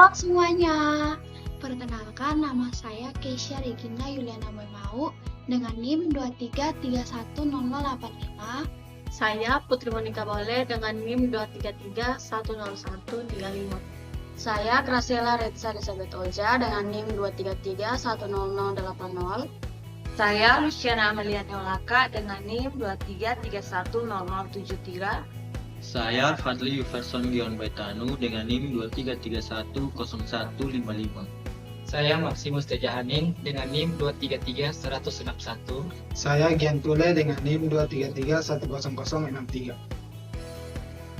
Halo semuanya, perkenalkan nama saya Keisha Regina Yuliana Memau dengan NIM 23310085. Saya Putri Monika Bole dengan NIM 233100135. Saya Graciela Retsa Elizabeth Oja dengan NIM 233100080. Saya Luciana Amelia Neolaka dengan NIM 233100073. Saya Fadli Yuverson Gion Baitanu dengan NIM 233100155. Saya Maximus Tejahanin dengan NIM 2331161. Saya Gian Tule dengan NIM 233100063.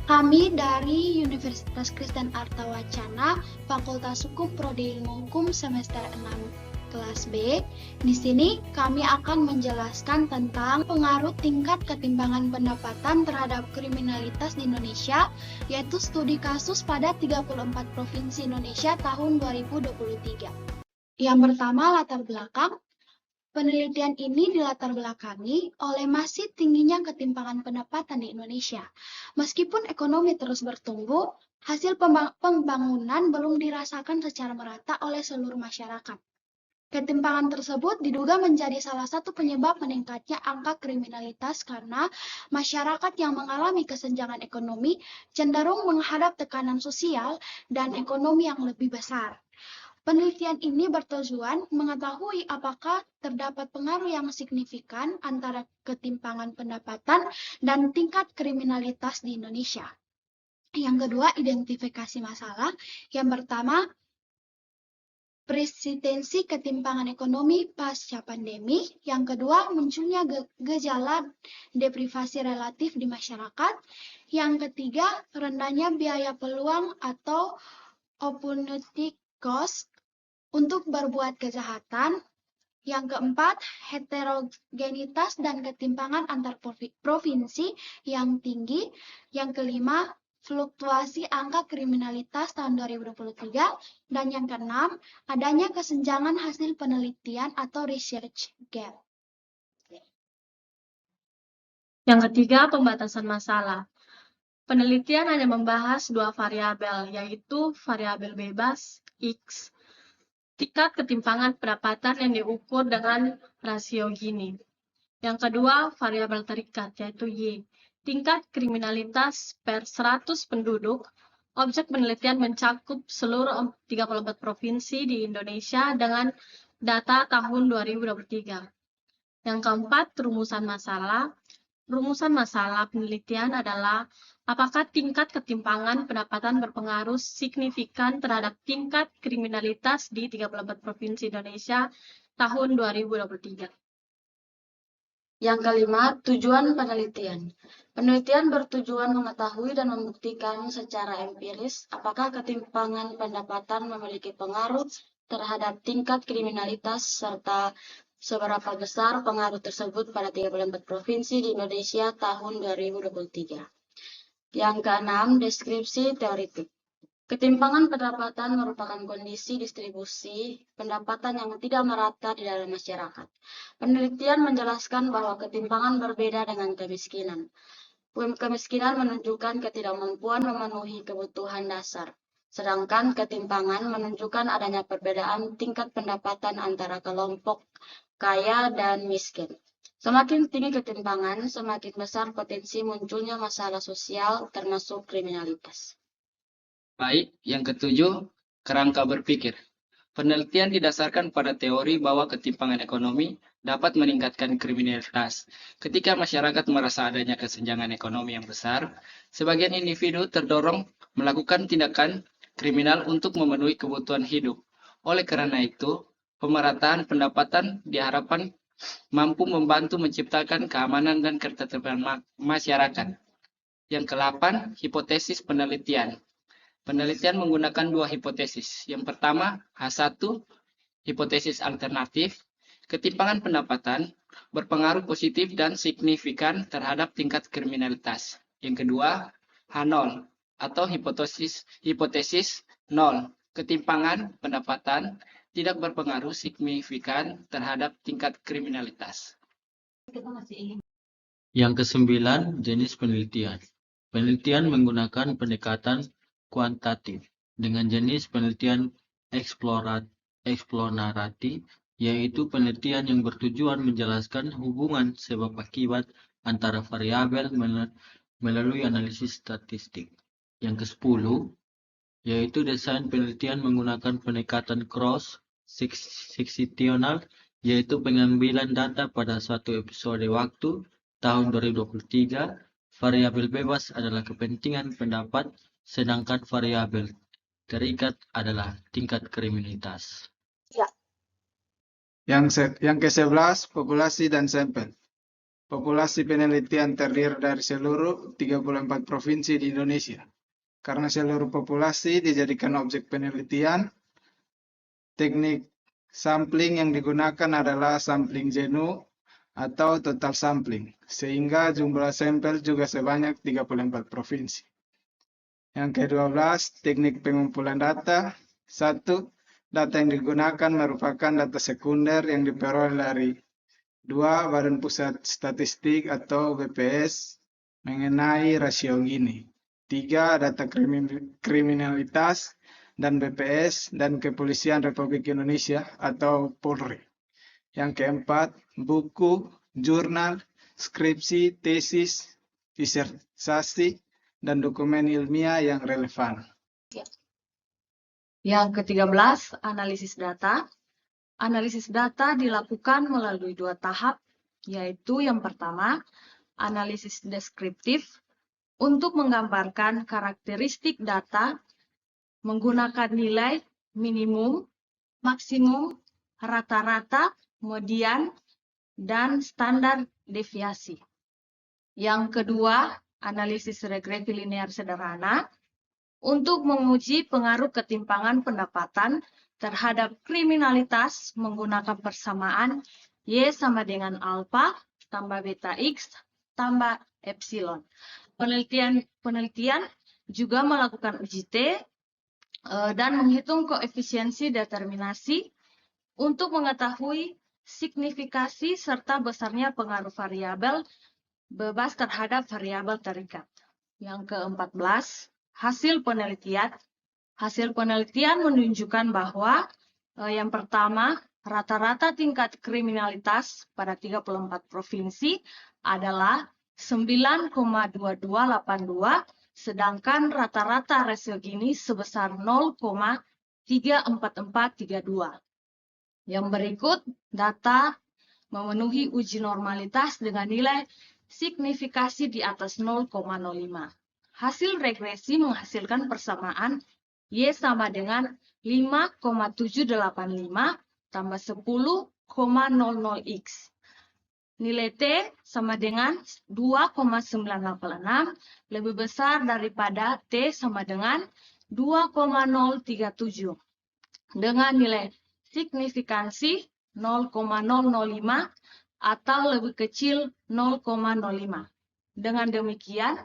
Kami dari Universitas Kristen Arta Wacana, Fakultas Hukum Prodi Ilmu Hukum semester 6 kelas B. Di sini kami akan menjelaskan tentang pengaruh tingkat ketimpangan pendapatan terhadap kriminalitas di Indonesia, yaitu studi kasus pada 34 provinsi Indonesia tahun 2023. Yang pertama, latar belakang. Penelitian ini dilatar belakangi oleh masih tingginya ketimpangan pendapatan di Indonesia. Meskipun ekonomi terus bertumbuh, hasil pembangunan belum dirasakan secara merata oleh seluruh masyarakat. Ketimpangan tersebut diduga menjadi salah satu penyebab meningkatnya angka kriminalitas karena masyarakat yang mengalami kesenjangan ekonomi cenderung menghadap tekanan sosial dan ekonomi yang lebih besar. Penelitian ini bertujuan mengetahui apakah terdapat pengaruh yang signifikan antara ketimpangan pendapatan dan tingkat kriminalitas di Indonesia. Yang kedua, identifikasi masalah. Yang pertama, presidensi ketimpangan ekonomi pasca pandemi. Yang kedua, munculnya gejala deprivasi relatif di masyarakat. Yang ketiga, rendahnya biaya peluang atau opportunity cost untuk berbuat kejahatan. Yang keempat, heterogenitas dan ketimpangan antar provinsi yang tinggi. Yang kelima, fluktuasi angka kriminalitas tahun 2023. Dan yang keenam, adanya kesenjangan hasil penelitian atau research gap. Yang ketiga, pembatasan masalah. Penelitian hanya membahas dua variabel, yaitu variabel bebas X, tingkat ketimpangan pendapatan yang diukur dengan rasio Gini. Yang kedua, variabel terikat, yaitu Y, tingkat kriminalitas per 100 penduduk. Objek penelitian mencakup seluruh 34 provinsi di Indonesia dengan data tahun 2023. Yang keempat, rumusan masalah. Rumusan masalah penelitian adalah apakah tingkat ketimpangan pendapatan berpengaruh signifikan terhadap tingkat kriminalitas di 34 provinsi Indonesia tahun 2023. Yang kelima, tujuan penelitian. Penelitian bertujuan mengetahui dan membuktikan secara empiris apakah ketimpangan pendapatan memiliki pengaruh terhadap tingkat kriminalitas serta seberapa besar pengaruh tersebut pada 34 provinsi di Indonesia tahun 2023. Yang keenam, deskripsi teoritik. Ketimpangan pendapatan merupakan kondisi distribusi pendapatan yang tidak merata di dalam masyarakat. Penelitian menjelaskan bahwa ketimpangan berbeda dengan kemiskinan. Kemiskinan menunjukkan ketidakmampuan memenuhi kebutuhan dasar, sedangkan ketimpangan menunjukkan adanya perbedaan tingkat pendapatan antara kelompok kaya dan miskin. Semakin tinggi ketimpangan, semakin besar potensi munculnya masalah sosial termasuk kriminalitas. Baik, yang ketujuh, kerangka berpikir. Penelitian didasarkan pada teori bahwa ketimpangan ekonomi dapat meningkatkan kriminalitas. Ketika masyarakat merasa adanya kesenjangan ekonomi yang besar, sebagian individu terdorong melakukan tindakan kriminal untuk memenuhi kebutuhan hidup. Oleh karena itu, pemerataan pendapatan diharapkan mampu membantu menciptakan keamanan dan ketertiban masyarakat. Yang ke-8, hipotesis penelitian. Penelitian menggunakan dua hipotesis. Yang pertama, H1, hipotesis alternatif. Ketimpangan pendapatan berpengaruh positif dan signifikan terhadap tingkat kriminalitas. Yang kedua, H0, atau hipotesis 0. Ketimpangan pendapatan tidak berpengaruh signifikan terhadap tingkat kriminalitas. Yang kesembilan, jenis penelitian. Penelitian menggunakan pendekatan kuantitatif. dengan jenis penelitian eksplorasi, yaitu penelitian yang bertujuan menjelaskan hubungan sebab akibat antara variabel melalui analisis statistik. Yang ke-10, yaitu desain penelitian menggunakan pendekatan cross-seksional, yaitu pengambilan data pada suatu episode waktu tahun 2023. Variabel bebas adalah kepentingan pendapat, sedangkan variabel terikat adalah tingkat kriminalitas. Yang ke-11, populasi dan sampel. Populasi penelitian terdiri dari seluruh 34 provinsi di Indonesia. Karena seluruh populasi dijadikan objek penelitian, teknik sampling yang digunakan adalah sampling jenuh atau total sampling, sehingga jumlah sampel juga sebanyak 34 provinsi. Yang ke-12, teknik pengumpulan data. 1. Data yang digunakan merupakan data sekunder yang diperoleh dari 2. Badan Pusat Statistik atau BPS mengenai rasio Gini. 3. Data kriminalitas dan BPS dan Kepolisian Republik Indonesia atau Polri. Yang keempat, buku, jurnal, skripsi, tesis, disertasi, dan dokumen ilmiah yang relevan. Yang ke-13, analisis data. Analisis data dilakukan melalui 2 tahap, yaitu yang pertama, analisis deskriptif untuk menggambarkan karakteristik data menggunakan nilai minimum, maksimum, rata-rata, median, dan standar deviasi. Yang kedua, analisis regresi linear sederhana untuk menguji pengaruh ketimpangan pendapatan terhadap kriminalitas menggunakan persamaan Y sama dengan alfa tambah beta X tambah epsilon. Penelitian juga melakukan uji T dan menghitung koefisiensi determinasi untuk mengetahui signifikasi serta besarnya pengaruh variabel bebas terhadap variabel terikat. Yang ke-14, hasil penelitian. Hasil penelitian menunjukkan bahwa yang pertama, rata-rata tingkat kriminalitas pada 34 provinsi adalah 9,2282, sedangkan rata-rata rasio Gini sebesar 0,34432. Yang berikut data memenuhi uji normalitas dengan nilai signifikasi di atas 0,05. Hasil regresi menghasilkan persamaan Y sama dengan 5,785 tambah 10,00X. Nilai T sama dengan 2,986 lebih besar daripada T sama dengan 2,037 dengan nilai signifikansi 0,005 atau lebih kecil 0,05. Dengan demikian,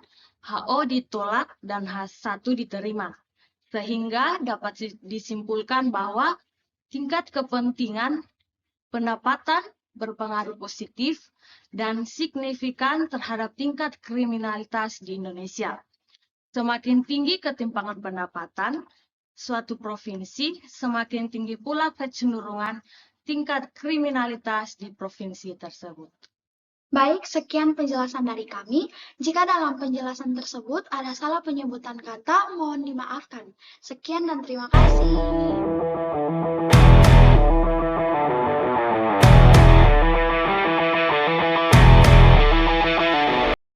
HO ditolak dan H1 diterima, sehingga dapat disimpulkan bahwa tingkat kepentingan pendapatan berpengaruh positif dan signifikan terhadap tingkat kriminalitas di Indonesia. Semakin tinggi ketimpangan pendapatan suatu provinsi, semakin tinggi pula kecenderungan tingkat kriminalitas di provinsi tersebut. Baik, sekian penjelasan dari kami. Jika dalam penjelasan tersebut ada salah penyebutan kata, mohon dimaafkan. Sekian dan terima kasih.